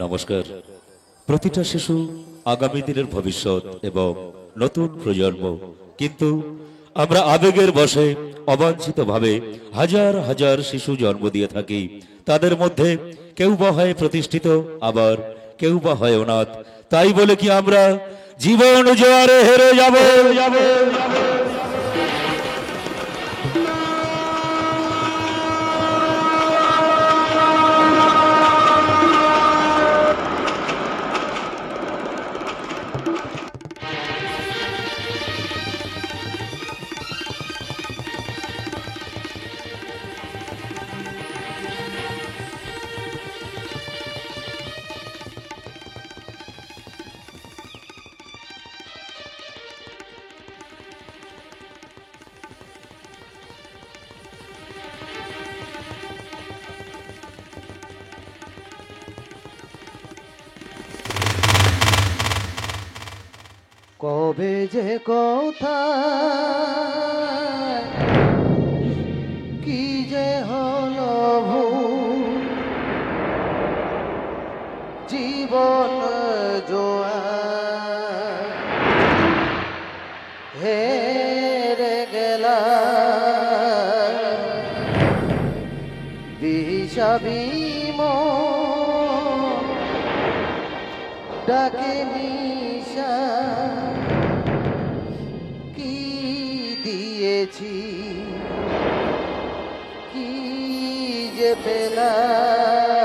নমস্কার। প্রতিটা শিশু আগামী দিনের ভবিষ্যৎ এবং নতুন প্রজন্ম, কিন্তু আমরা আবেগের বশে অবাঞ্ছিতভাবে হাজার হাজার শিশু জন্ম দিয়ে থাকি। তাদের মধ্যে কেউ বা হয় প্রতিষ্ঠিত, আবার কেউ বা হয় অনাথ। তাই বলে কি আমরা জীবন জোয়ারে হেরে যাব? কবে যে কথা কি যে হলো ভুল, জীবন জোয়ার হেরে গেলা বিষাবিম ডাকে নিশা কি দিয়েছি, কি যে পেলাম।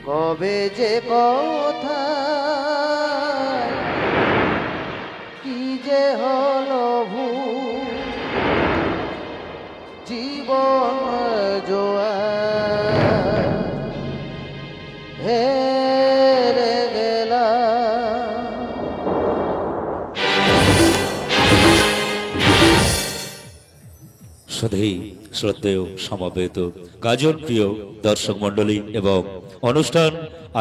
কবে যে কথা কি যে হলো ভুল, জীবন জোয়ার হেরে গেলাম। সধেই শ্রদ্ধেয় সমবেত গাজন প্রিয় দর্শক মণ্ডলী এবং অনুষ্ঠান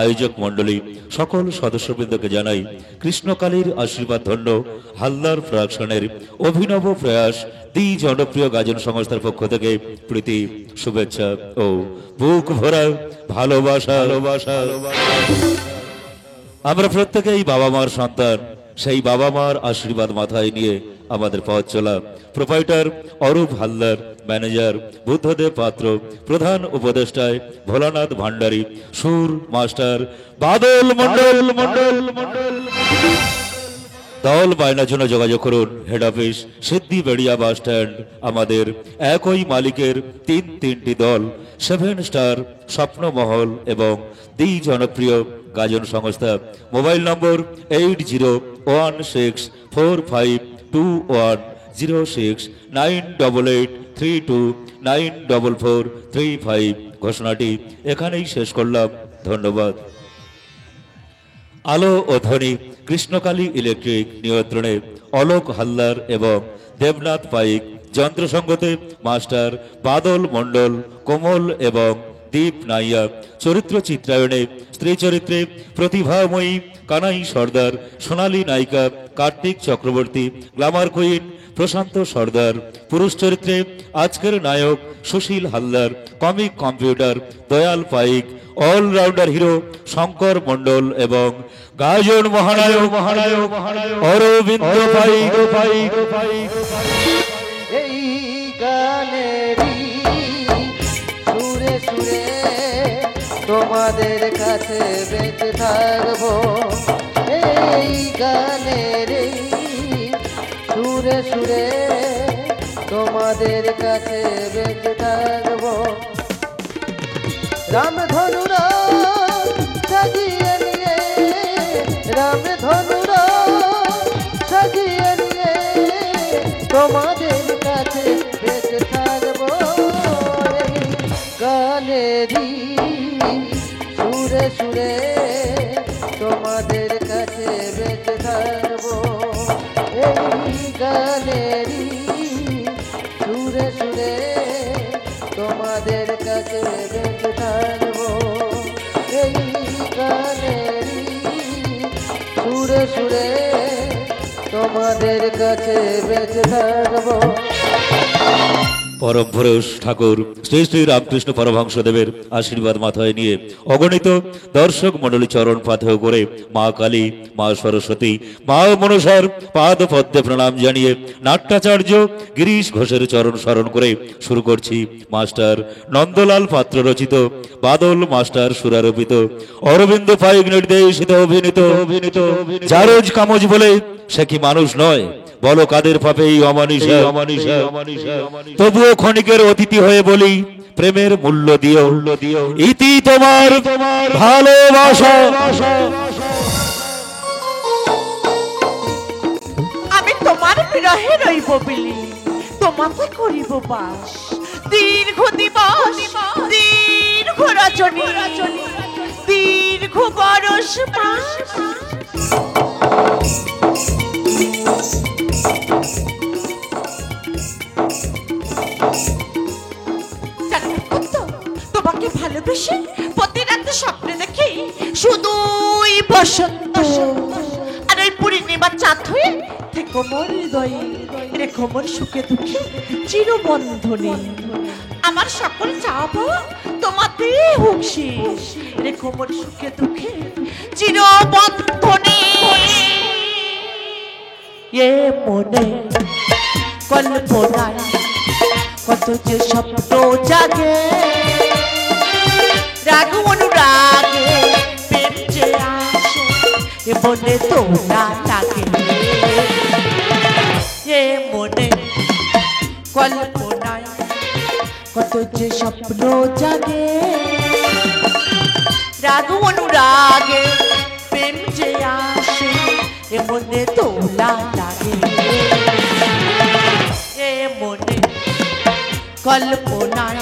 আয়োজক মণ্ডলী, সকল সদস্যবৃন্দকে জানাই কৃষ্ণকালীর আশীর্বাদ ধন্য হালদার প্রোডাকশনের অভিনব প্রয়াস দি জনপ্রিয় গাজন সংস্থার পক্ষ থেকে প্রীতি শুভেচ্ছা ও বুক ভরা ভালোবাসা। আমরা প্রত্যেকেই বাবা মার সন্তান। সেই বাবা মার আশীর্বাদ মাথায় নিয়ে আমাদের পথ চলা। প্রোপাইটার অরূপ হালদার, ম্যানেজার বুদ্ধদেব পাত্র, প্রধান উপদেষ্টায় ভোলানাথ ভান্ডারী, সুর মাস্টার বাদল মন্ডল। দল বায়নার জন্য যোগাযোগ করুন হেড অফিস সিদ্ধি বেড়িয়া বাস স্ট্যান্ড। আমাদের একই মালিকের তিনটি দল, 7 স্টার, স্বপ্নমহল এবং দি জনপ্রিয় গাজন সংস্থা। মোবাইল নম্বর 8016452106 98832944435। ঘোষণাটি এখানেই শেষ করলাম। ধন্যবাদ। আলো ও ধ্বনি কৃষ্ণকালী ইলেকট্রিক নিয়ন্ত্রণে অলোক হালদার এবং দেবনাথ পাইক। যন্ত্রসঙ্গতে মাস্টার বাদল মণ্ডল, কোমল এবং দীপ নাইয়া। চরিত্র চিত্রায়নে স্ত্রী চরিত্রে প্রতিভাময়ী কানাই সর্দার, সোনালী নায়িকা কার্তিক চক্রবর্তী, গ্ল্যামার কুইন প্রশান্ত সর্দার। পুরুষ চরিত্রে আজকের নায়ক সুশীল হালদার, কমিক কম্পিউটার দয়াল পাইক, অলরাউন্ডার হিরো শঙ্কর মণ্ডল এবং গাজন মহানায়ক অরবিন্দ পাইক। এই গানেরই সুরে সুরে তোমাদের কাছে বেঁচে থাকবো। এই গানের সুরে সুরে তোমাদের কাছে বেঁচে থাকবো। রামধনুরা সাজিয়ে নিয়ে, রামধনুরা সাজিয়ে নিয়ে তোমাদের কাছে বেঁচে থাকবো। এই গানেরই সুরে সুরে তোমাদের কাছে বেঁচে থাকবো। এই গানেরই সুরে সুরে তোমাদের কাছে বেঁচে থাকবো। এই গানেরই সুরে সুরে তোমাদের কাছে বেঁচে থাকবো। পরম পুরুষ ঠাকুর শ্রী শ্রী রামকৃষ্ণ পরমহংসদেবের আশীর্বাদ মাথায় নিয়ে অগণিত দর্শক মণ্ডলী চরণ পাথেয় করে মা কালী, মা সরস্বতী, মা মনসার পাদ পদ্মে প্রণাম জানিয়ে নাট্যাচার্য গিরিশ ঘোষের চরণ স্মরণ করে শুরু করছি মাস্টার নন্দলাল পাত্র রচিত, বাদল মাস্টার সুরারোপিত, অরবিন্দ পাইক নির্দেশিত অভিনীত জারজ কামজ বলে সে কি মানুষ নয়, বলো কাদের পাপে এই অমানিসা। তবুও ক্ষণিকের অতিথি হয়ে বলি, প্রেমের মূল্য দিও, ইতি তোমার ভালোবাসা। আমি তোমার বিরহে রইব বিলি, তোমাকে করিব বাস, দীর্ঘ দিবস, দীর্ঘ রজনী, দীর্ঘ বরষ মাস। তোমাকে ভালোবেসে প্রতি রাতে স্বপ্নে দেখি শুধুই বসন্ত, আর ওই পূর্ণিমার চাঁদ হয়ে থেকো মোর হৃদয়ে, রেখো মোর সুখে দুঃখে চিরবন্ধনে। আমার সকল চাওয়া তোমাতে হোক শেষ, রেখো মোর সুখে দুঃখে চিরবন্ধনে। এ মনে কল্পনায় কত যে স্বপ্ন জাগে, রাগ অনুরাগে প্রেম যে আসে, এ মনে তোলা লাগে। এ মনে কল্পনায় কত যে স্বপ্ন জাগে, রাগ অনুরাগে প্রেম যে আসে, এ মনে তোলা লাগে। এ মনে কল্পনায়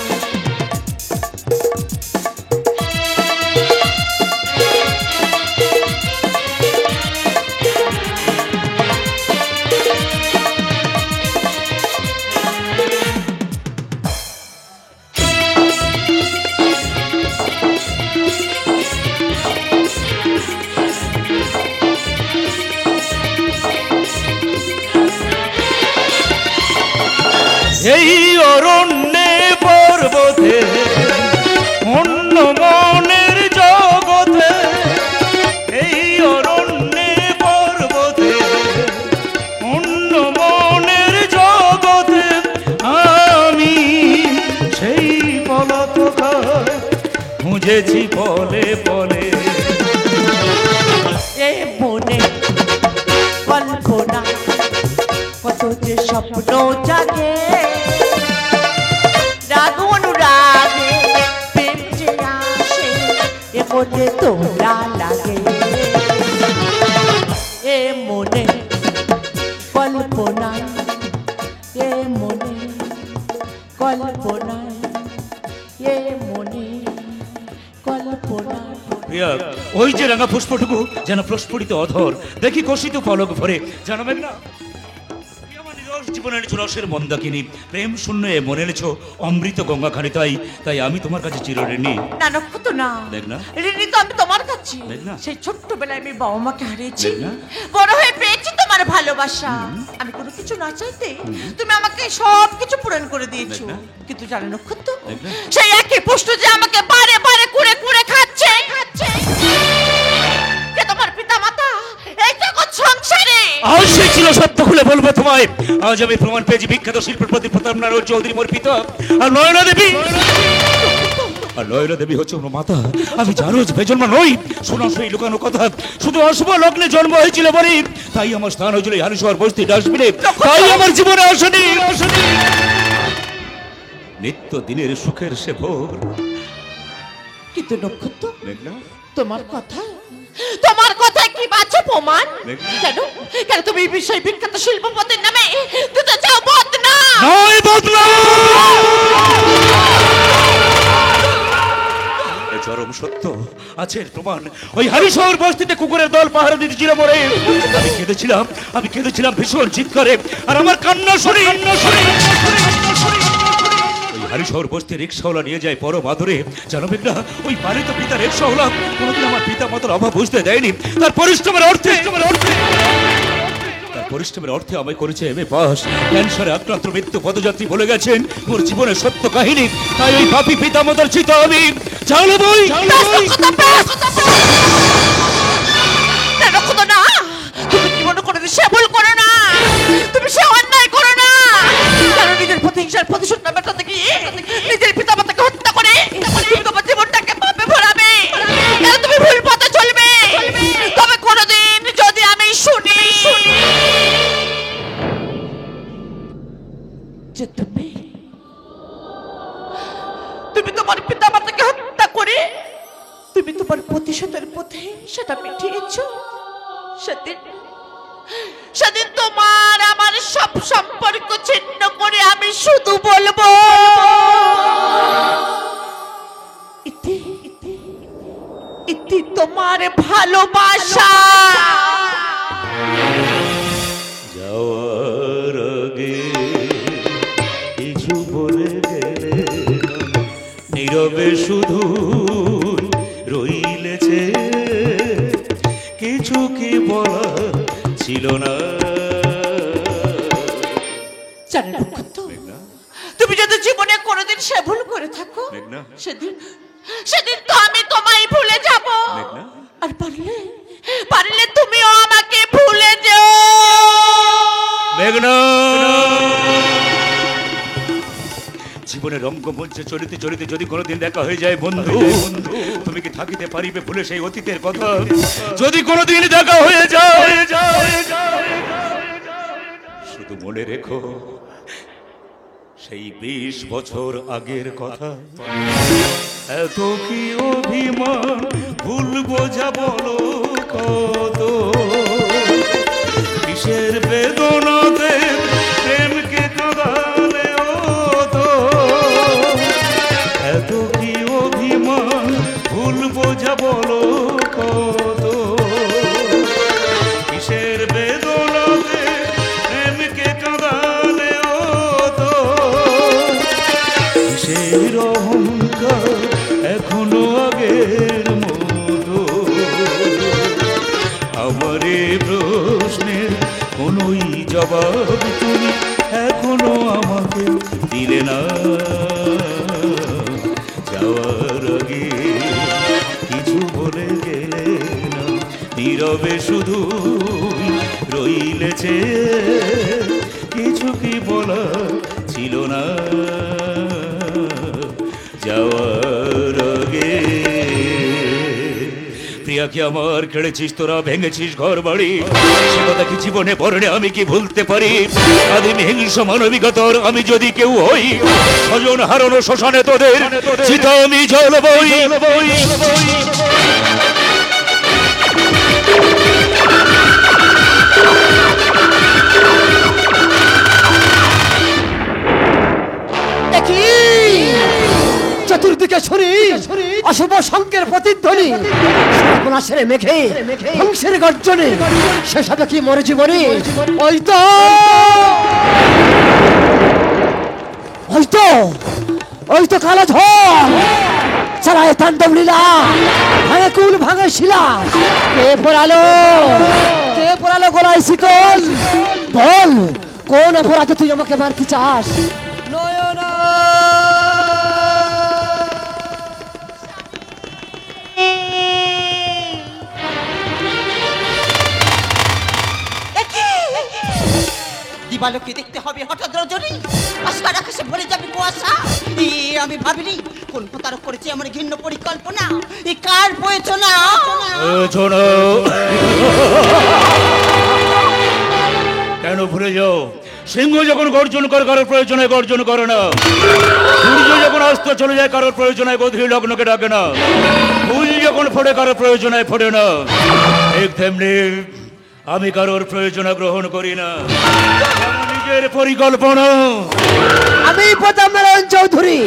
এই অরণ্যে পর্বতে অন্য মনের জগতে, এই অরণ্যে পর্বতে অন্য মনের জগতে আমি সেই পলক খুঁজেছি বলে বলে। এ মনে কল্পনা কত যে স্বপ্ন জাগে, রাগ অনুরাগে প্রেম যে আসে, এ মনে তোলা লাগে। এ মনে কল্পনায়, এ মনে কল্পনায়, এ মনে কল্পনায়। প্রিয়া, ওই যে রাঙা পুষ্পটুকু যেন প্রস্ফুটিত অধর, দেখি কষিত পলক ভরে, জানো মেঘনা জীবনে এনেছো রসের মন্দাকিনী, প্রেম শূন্য এ মনে এনেছো অমৃত গঙ্গা খানি, তাই আমি তোমার কাছে চিরঋণী। না নক্ষত্র না, দেখ না, ঋণী তো আমি তোমার কাছে। দেখ না, সেই ছোট্টবেলায় আমি বাবা মাকে হারিয়েছি, দেখ না, বড় হয়ে পেয়েছি তোমার ভালোবাসা। আমি কোনো কিছু না চাইতে তুমি আমাকে সব কিছু পূরণ করে দিয়েছো। কিন্তু জানো নক্ষত্র, সেই একই প্রশ্ন যে আমাকে বারে বারে কুড়ে কুড়ে খাচ্ছে, কে তোমার পিতা মাতা এই জগৎ সংসারে? আজ সে ছিল সত্য খুলে বলবো তোমায়, আজ আমি প্রমাণ পেয়েছি বিখ্যাত শিল্পপতি প্রতাপ নারায়ণ চৌধুরী মোর পিতা, আর নয়না দেবী, আর নয়না দেবী হচ্ছে ওর মাতা। আমি জারজ বেজন্মা নই, শোনো সেই লুকানো কথা, শুধু অশুভ লগ্নে জন্ম হয়েছিল বলি, তাই আমার স্থান হয়েছিল হারিশহর বস্তি ডাস্টবিনে, তাই আমার জীবনে আসেনি নিত্য দিনের সুখের সে ভোর। কিন্তু নক্ষত্র, মেঘনা, তোমার কথায় কি পাচ্ছ প্রমাণ? কেন কেন তুমি এই বিষয়ে বিখ্যাত শিল্পপতির নামে দিতে চাও বদনাম? নয় বদনাম, চরম সত্য আছে প্রমাণ। ওই হারিশহর বস্তিতে কুকুরের দল পাহারা দিতেছিল মরে, আমি কেঁদেছিলাম ভীষণ চিৎকারে, আর আমার কান্না শুনি হারিশহর বস্তি রিক্সাওয়ালা নিয়ে যায় পরম আদরে। জানো মেঘনা, ওই পালিত পিতা রিক্সাওয়ালা কোনোদিন আমার পিতা মাতার অভাব বুঝতে দেয়নি, তার পরিশ্রমের অর্থে পরিশ্রমের অর্থে আমায় করেছে এমএ পাস। ক্যান্সারে আক্রান্ত মৃত্যু পদযাত্রী বলে গেছেন মোর জীবনের সত্য কাহিনী। তাই ওই পাপী পিতামাতার চিত আমি জ্বালাবই। না, তুমি কি মনে করো সে ভুল করো না, তুমি সে অন্যায় করো না। কারণ নিজের প্রতিহিংসার প্রতিশোধ না মেটাতে গিয়ে নিজের পিতামাতাকে হত্যা করে তুমি তোমার জীবনটাকে পাপে ভরাবে। কেন তুমি ভুল পথে চলবে? তবে কোনোদিন যদি আমি শুনি যে তুমি তোমার পিতামাতাকে হত্যা করে তুমি তোমার প্রতিশোধের পথে সেটা মিটিয়েছ, সেদিন তোমার আমার সব সম্পর্ক ছিন্ন করে আমি শুধু বলবো ইতি ইতি ইতি তোমার ভালোবাসা। যাওয়ার আগে কিছু বলে গেলে নীরবে শুধু রইলেছে, কিছু কি বলা ছিল না। জানেন তুমি যদি জীবনে কোনোদিন সে ভুল করে থাকো সেদিন তো আমি তোমায় ভুলে যাব। আর পারলে তুমিও আমাকে ভুলে যাও। মেঘনা, জীবনের রঙ্গমঞ্চে চলিতে চলিতে যদি কোনোদিন দেখা হয়ে যায় বন্ধু, তুমি কি থাকিতে পারিবে ভুলে সেই অতীতের কথা? যদি কোনোদিন দেখা হয়ে যায় শুধু মনে রেখো সেই 20 বছর আগের কথা। এত কি অভিমান ভুলবো যা বলো কত, কিসের বেদনাতে প্রেমকে কাঁদালে তো। এত কি অভিমান ভুলবো যা বলো কত, কিসের বেদনাতে প্রেমকে কাঁদালে তো। কিসের অহংকার এখনো আগের মতো, আমার এই প্রশ্নের কোনোই জবাব তুমি এখনো আমাকে দিলে না। যাওয়ার আগে কিছু বলে গেলে না, নীরবে শুধু রইলেছে, কিছু কি বলা ছিল না। যাওয়ার আগে প্রিয়া কি আমার কেড়েছিস তোরা, ভেঙেছিস ঘর বাড়ি, সে কথা কি জীবনে বর্ণে আমি কি ভুলতে পারি? আদিম হিংস মানবিকতার আমি যদি কেউ হই, স্বজন হারানো শ্মশানে তোদের চিতা আমি জ্বালাবই। চতুর্দিকে শুনি অশুভ শঙ্কের প্রতিধ্বনি, সর্বনাশের মেঘে ধ্বংসের গর্জনে, সেসবে কি মরে জীবনে? ওই তো কালো ঝড় চালায় তাণ্ডব লীলা, ভাঙে কুল ভাঙে শিলা। কে পড়ালো গলায় শিকল? বল কোন অপরাধে তুই আমাকে মারতে চাস? নয়না দিবালোকে দেখতে হবে হঠাৎ রজনী, আসবার আকাশে ভরে যাবে কুয়াশা। আমি ভাবিনি কোন প্রতারক করেছে আমার ঘৃণ্য পরিকল্পনা, এ কার প্রয়োজনা? কেন ভুলে যাও? সিংহ যখন গর্জন করে কারোর প্রয়োজনে গর্জন করে না, সূর্য যখন অস্ত চলে যায় কারোর প্রয়োজনে গধূলি লগ্নকে ডাকে না, ফুল যখন ফোড়ে কারোর প্রয়োজনে ফোড়ে না, ঠিক তেমনি আমি কারোর প্রয়োজনে গ্রহণ করি না নিজের পরিকল্পনা। আমি পদ্মনারায়ণ চৌধুরী,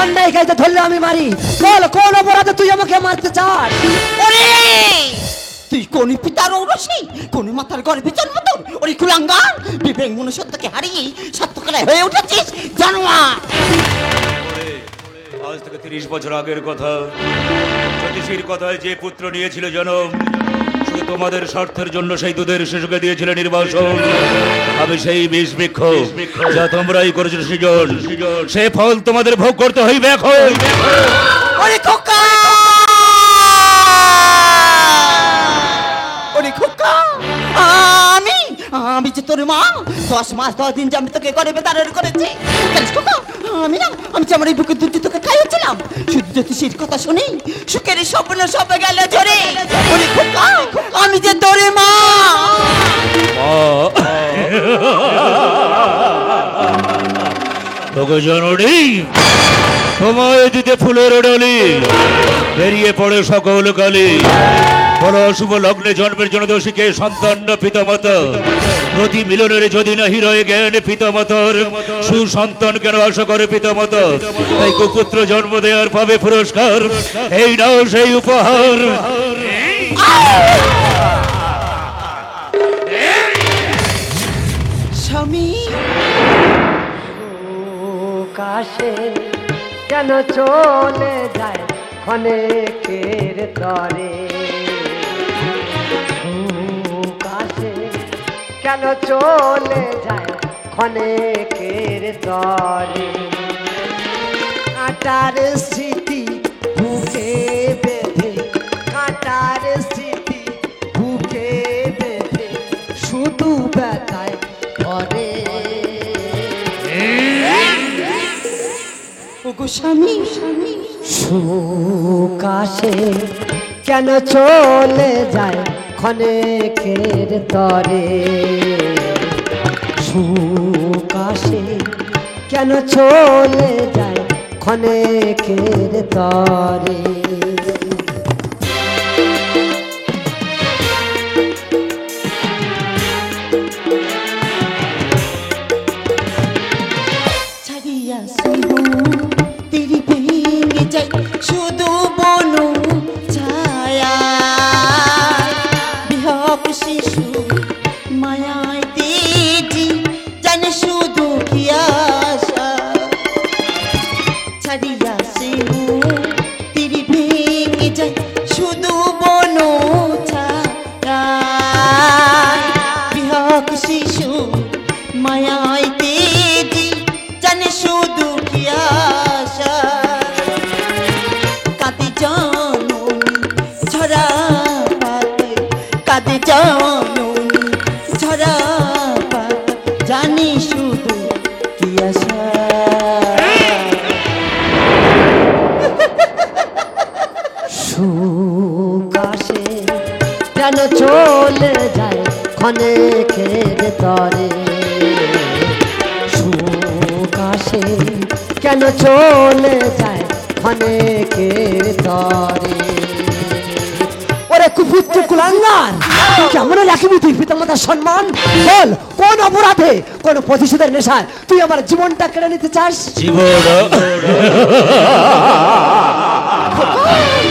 অন্যায় কাজে ধরলে আমি মারি। বল কোন অপরাধে তুই আমাকে মারতে চাস? তুই কোন পিতার ঔরসী, কোন মাতার গর্ভে জন্ম তোর? ওরে কুলাঙ্গার, বিবেক মনুষ্যত্বকে হারিয়ে সত্যকালে হয়ে উঠেছিস জানোয়ার। আজ থেকে 30 বছর আগের কথা, জ্যোতিষীর কথায় যে পুত্র নিয়েছিল জন্ম, শুধু তোমাদের স্বার্থের জন্য সেই দুধের শিশুকে দিয়েছিলে নির্বাসন। আমি সেই বিষ বৃক্ষ যা তোমরাই করেছিল সৃজন, সে ফল তোমাদের ভোগ করতে হইবে এখন। ওরে খোকা, ওরে খোকা, আমি যে তোর মা, 10 মাস 10 দিন যে আমি তোকে করে বেতারের করেছি। জানিস খোকা, আমি যে আমার এই বুকে দুধ তোকে খাইয়েছিলাম, শুধু জ্যোতিষীর কথা শুনি সুখের স্বপ্ন সব গেল ঝরে। ওরে খোকা, আমি যে তোর মা। তোকে জননী তোমায় দিতে ফুলের ডালি, বেরিয়ে পড়ে সকল কালী। বলো শুভ লগ্নে জন্মের জন্য দোষীকে সন্তান পিতামাতা, প্রতি মিলনের যদি না হৃদয়ে জ্ঞান পিতামাতার, সুসন্তান কেন আশা করে পিতামাতা। তাই কুপুত্র জন্ম দেওয়ার পাবে পুরস্কার, এই নাও সেই উপহার। স্বামী কাশে কেন চলে যায় ক্ষণেকের তরে, কাশে কেন চলে যায় ক্ষণেকের তরে। কাঁটার স্মৃতি বুকে বেঁধে, কাঁটার স্মৃতি বুকে বেঁধে শুধু ব্যথায় করে। ওগো স্বামী, সুকাশে কেন চলে যায় ক্ষণেকের তরে, সুকাশে কেন চলে যায় ক্ষণেকের তরে। ছাড়িয়া শুধু তেরি ভেঙে যাই শুধু বনু ছায়া, বিহক শিশু মায়ায় দিদি জানে শুধু কি আশা। ছাড়িয়া শুধু তেরি ভেঙে যাই শুধু বনু ছায়া, বিহক শিশু মায়ায় দিদি জানে শুধু কি আশা। কাঁদে জানুনি ঝরা পাতে, কাঁদে জানুনি ঝরা পাতে জানি শুধু কি আশা। সুকাশে কেন চলে যায় ক্ষণেকের তরে, সুকাশে কেন চলে যায় ক্ষণেকের তরে। ওরে কুপুত্র কুলাঙ্গার, কেমন রাখিবি তুই পিতামাতার সম্মান? বল, কোন অপরাধে, কোন প্রতিশোধের নেশায় তুই আমার জীবনটা কেড়ে নিতে চাস? জীবন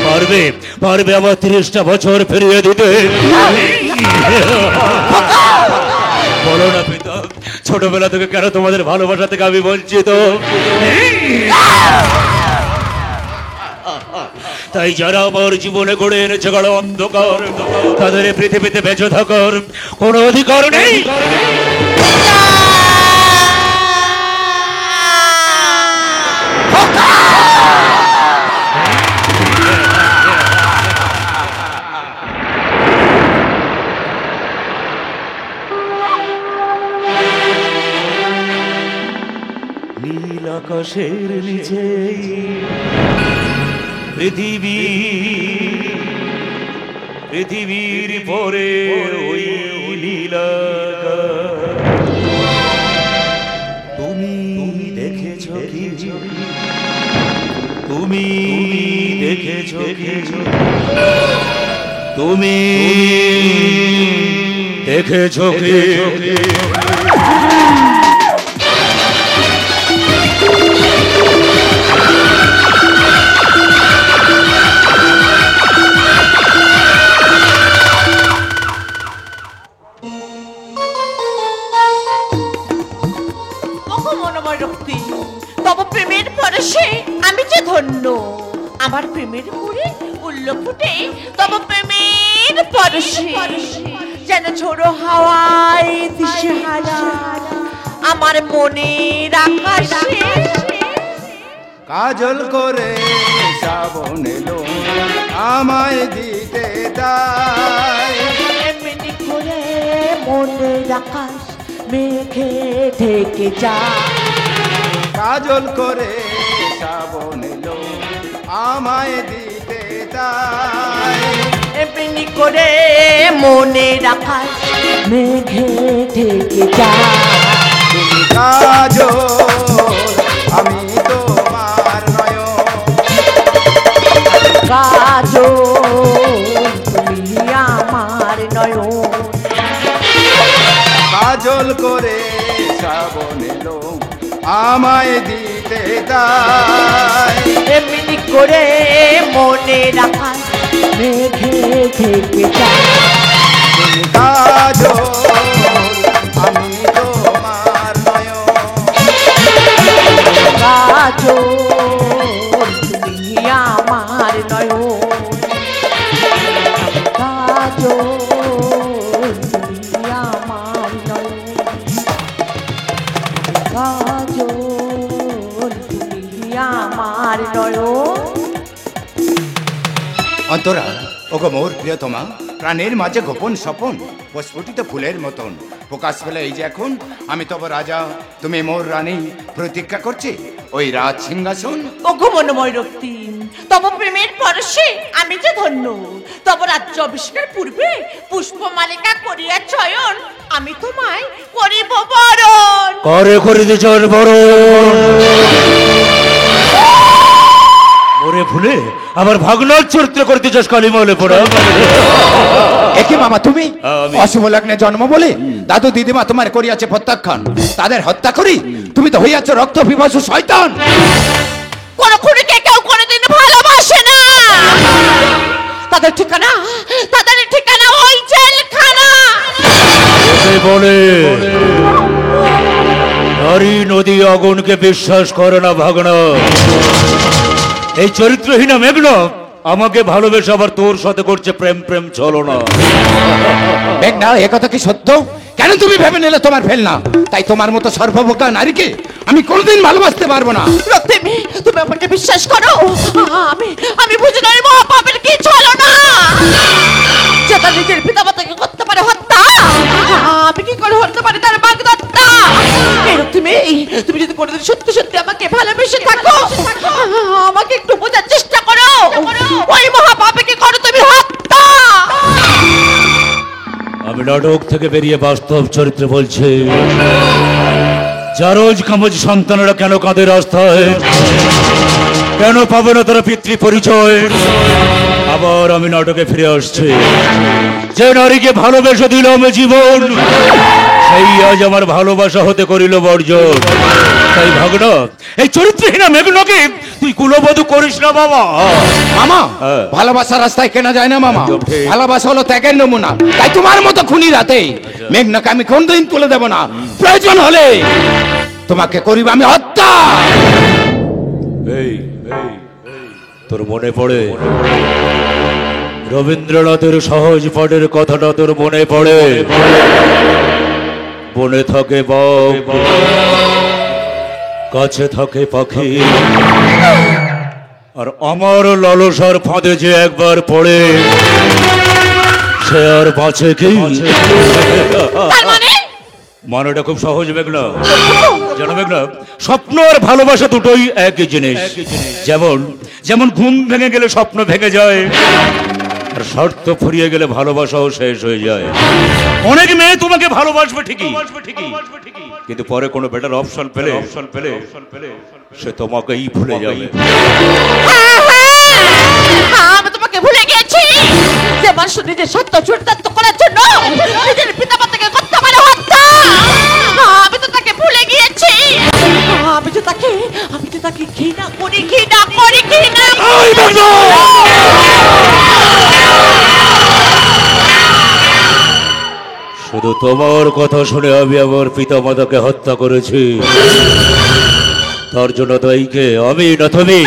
পারবে পারবে আমার 30টা বছর ফিরিয়ে দিতে? বলো না পিতা, ছোটবেলা থেকে কেন তোমাদের ভালোবাসা থেকে আমি বঞ্চিত? তাই যারা আমার জীবনে গড়ে এনেছে গাঢ় অন্ধকার, তাদের এই পৃথিবীতে বেঁচে থাকার কোনো অধিকার নেই। নীল আকাশের নিচে পৃথিবীর পরে ওই নীল আকাশ। তুমি দেখেছো কি, তুমি দেখেছো কি, তুমি দেখেছো কি? তব প্রেমের পরশে আমি যে ধন্য, আমার প্রেমের মুড়ে উল্ল ফুটে তব প্রেমের পরশে। পরশে যেন ঝোড়ো হাওয়ায় দিশেহারা আমার মনের আকাশে কাজল করে শ্রাবণ এলো আমায় দিতে তাই এমনি করে মনের আকাশ মেঘে ঢেকে যায় কাজল করে শ্রাবণ এলো আমায় দিতে তাই এমনি করে মনের আকাশ মেঘে ঢেকে যায় কাজল আমি তোমার নয়ন কাজল তুমি আমার নয়ন কাজল করে শ্রাবণ এলো আমায় দিতে তাই এমনি করে মনের আকাশ মেঘে ঢেকে যায় কাজল আমি তোমার নয়ন কাজল তুমি আমার নয়ন কাজল তুমি আমার নয়ন কাজল তুমি আমার নয়ন অন্তরা ওগো মোর প্রিয়তমা প্রাণের মাঝে গোপন স্বপন প্রস্ফুটিত ফুলের মতন প্রকাশ পেলে এই যে এখন আমি তব রাজা তুমি মোর রানী প্রতীক্ষা করছি ওই রাজ সিংহাসন ওগো মনোময় রক্তিম তব প্রেমের পরশে আমি যে ধন্য তব রাজ্য আবিষ্কার পূর্বে পুষ্পমালিকা করিয়া চয়ন আমি তোমায় করিব বরণ করে করিতে চল বড় ওরে ভুলে আমার ভাগনার চরিত্র করতে চাস কালিমলে পড়া একে মামা তুমি আমি। অশুভ লগ্নে জন্ম বলে দাদু দিদিমা তোমার করিয়াছে প্রত্যাখ্যান তাদের হত্যা করি তুমি তো হইয়াছ রক্ত পিপাসু শয়তান কোন খুনিকে কেউ কোনোদিন ভালোবাসে না তাদের ঠিকানা ওই জেলখানা সে বলে নারী নদী আগুনকে বিশ্বাস করে না ভাগনা এই চরিত্রহীনা মেঘন আমাকে ভালোবেসে আবার তোর সাথে করছে প্রেম প্রেম চলো না মেঘনা এ কথা কি সত্য কেন তুমি ভেবে নিলে তোমার ফেল না তাই তোমার মতো সর্বভোক্তা নারীকে আমি কোনোদিন ভালোবাসতে পারবো না রক্তিম তুমি আমাকে বিশ্বাস করো আমি বুঝি না এই মহাপাপের কি চলো না যে তার নিজের পিতামাতাকে করতে পারে হত্যা আমি কি করে হতে পারি তার বাগদত্তা এই রক্তিমে তুমি যদি কোনোদিন সত্যি সত্যি আমাকে ভালোবেসে থাকো আমাকে একটু বোঝার চেষ্টা করো ওই মহাপাপে কি করো তুমি হত্যা আমি নাটক থেকে বেরিয়ে বাস্তব চরিত্রে বলছি জারজ কামজ সন্তানেরা কেন কাঁদে রাস্তায় কেন পাবে না তারা পিতৃ পরিচয় আবার আমি নাটকে ফিরে আসছি যে নারীকে ভালোবেসে দিলাম জীবন সেই আজ আমার ভালোবাসা হতে করিল বর্জন তাই ভাগনা এই চরিত্রহীনা মেঘনাকে তুই কুলবধূ করিস না বাবা মামা হ্যাঁ। ভালোবাসা রাস্তায় কেনা যায় না মামা একদম ঠিক। ভালোবাসা হলো ত্যাগের নমুনা তাই তোমার মতো খুনি রাতে মেঘনাকে আমি কোনদিন তুলে দেব না প্রয়োজন হলে তোমাকে করিব আমি হত্যা এই তোর মনে পড়ে রবীন্দ্রনাথের সহজ পাঠের কথাটা তোর মনে পড়ে বনে থাকে বাঘ কাছে থাকে পাখি আর আমার লালসার ফাঁদে যে একবার পড়ে সে আর বাঁচে কি তার মানে মানেটা খুব সহজ মেঘনা জানো মেঘনা স্বপ্ন আর ভালোবাসা দুটোই একই জিনিস যেমন যেমন ঘুম ভেঙে গেলে স্বপ্ন ভেঙে যায় আর শর্ত ফুরিয়ে গেলে ভালোবাসাও শেষ হয়ে যায় অনেক মেয়ে তোমাকে ভালোবাসবে ঠিকই কিন্তু পরে কোনো বেটার অপশন পেলে সে তোমাকেই ভুলে যাবে আমি তোমাকে ভুলে গেছি যে মানুষ নিজের সত্য চরিতার্থ করার জন্য নিজের পিতামাতাকে করতে পারে হত্যা আমি তো তাকে ভুলে গিয়েছি আমি তো তাকে ঘৃণা করি শুধু তোমার কথা শুনে আমি আমার পিতামাতাকে হত্যা করেছি তার জন্য দায়ীকে আমি না তুমি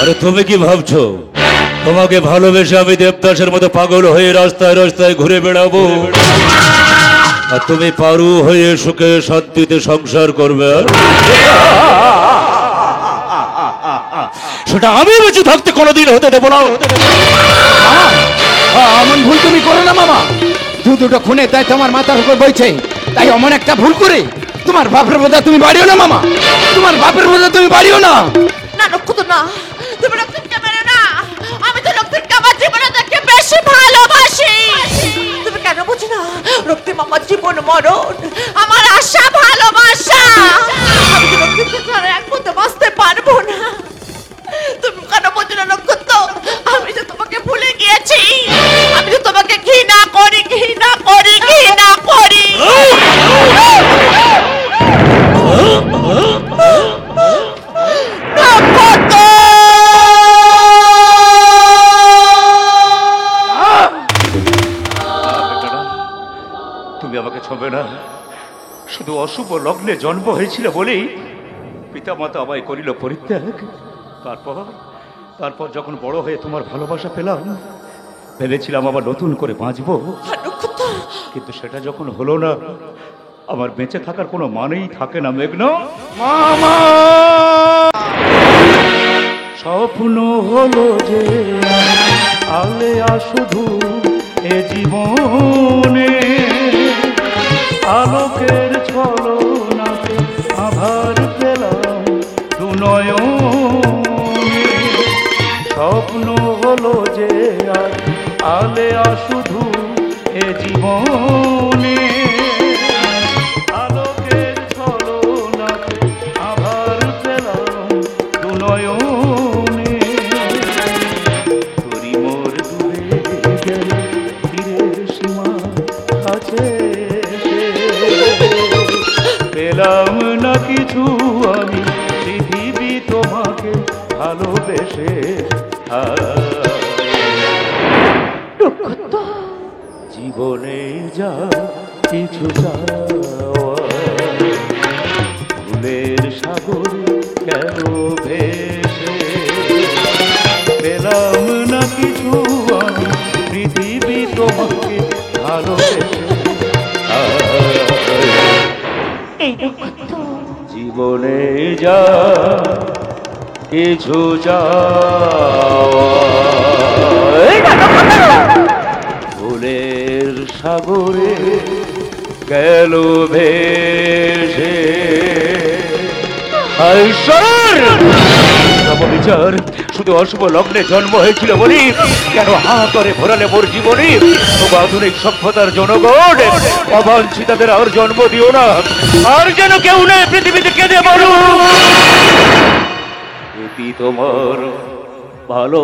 আরে তুমি কি ভাবছো তোমাকে ভালোবেসে আমি দেবদাসের মতো পাগল হয়ে রাস্তায় রাস্তায় ঘুরে বেড়াবো, আর তুমি পারু হয়ে সুখে শান্তিতে সংসার করবে। সেটা আমি বেঁচে থাকতে কোনোদিন হতে দেবো না। অমন ভুল তুমি করো না মামা। দুটো খুনে তাই তোমার মাথার উপর বইছে, তাই অমন একটা ভুল করে তোমার বাপের বোঝা তুমি বাড়িও না মামা, তোমার বাপের বোঝা তুমি বাড়িও না। না নক্ষত্র না, তুমি রক্তিমকে মেরো না। আমি তো রক্তিমকে আমার জীবনে থেকে বেশি ভালোবাসি। তুমি কেন বুঝো না? রক্তিম আমার জীবন মরণ, আমার আশা ভালোবাসা। আমি তো রক্তিমকে ছাড়া এক মুহূর্তে বাঁচতে পারবো না। তুমি কেন বুঝো না নক্ষত্র? আমি তো তোমাকে ভুলে গিয়েছি। আমি তো তোমাকে ঘৃণা করি, ঘৃণা করি, ঘৃণা করি। তুমি আমাকে ছোবে না। শুধু অশুভ লগ্নে জন্ম হয়েছিল বলেই পিতামাতা আমায় করিল পরিত্যাগ। তারপর যখন বড় হয়ে তোমার ভালোবাসা পেলাম, ভেবেছিলাম আবার নতুন করে বাঁচবো, কিন্তু সেটা যখন হলো না, আমার বেঁচে থাকার কোনো মানেই থাকে না। মেঘন মামা, স্বপ্ন হলো যে আলেয়া শুধু এ জীবনে, আলোকের ছলনাতে আভার পেলাম দুনয়নে। স্বপ্ন হলো যে আলেয়া শুধু এ জীবনে, আলোকের ছলনাতে আভার পেলাম দুনয়নে। তোরি মোর দূরে গেলে তীরের সীমা আছে, পেলাম না কিছু আমি পৃথিবী তোমাকে ভালোবেসে। জীবনে যা কিছু চাওয়া, ফুলের সাগর কেন ভেসে, পেলাম না কিছু আমি পৃথিবী তোমাকে ভালোবেসে। জীবনে যা কিছু চাওয়া, ফুলের সাগরে গেল ভেসে। বিচার শুধু অশুভ লগ্নে জন্ম হয়েছিল বলি কেন হা করে ভরালে মোর জীবনী। আধুনিক সভ্যতার জনগণ, অবাঞ্ছিতাদের আর জন্ম দিও না, আর যেন কেউ নেই পৃথিবীতে কেঁদে মরু। তোমার ভালো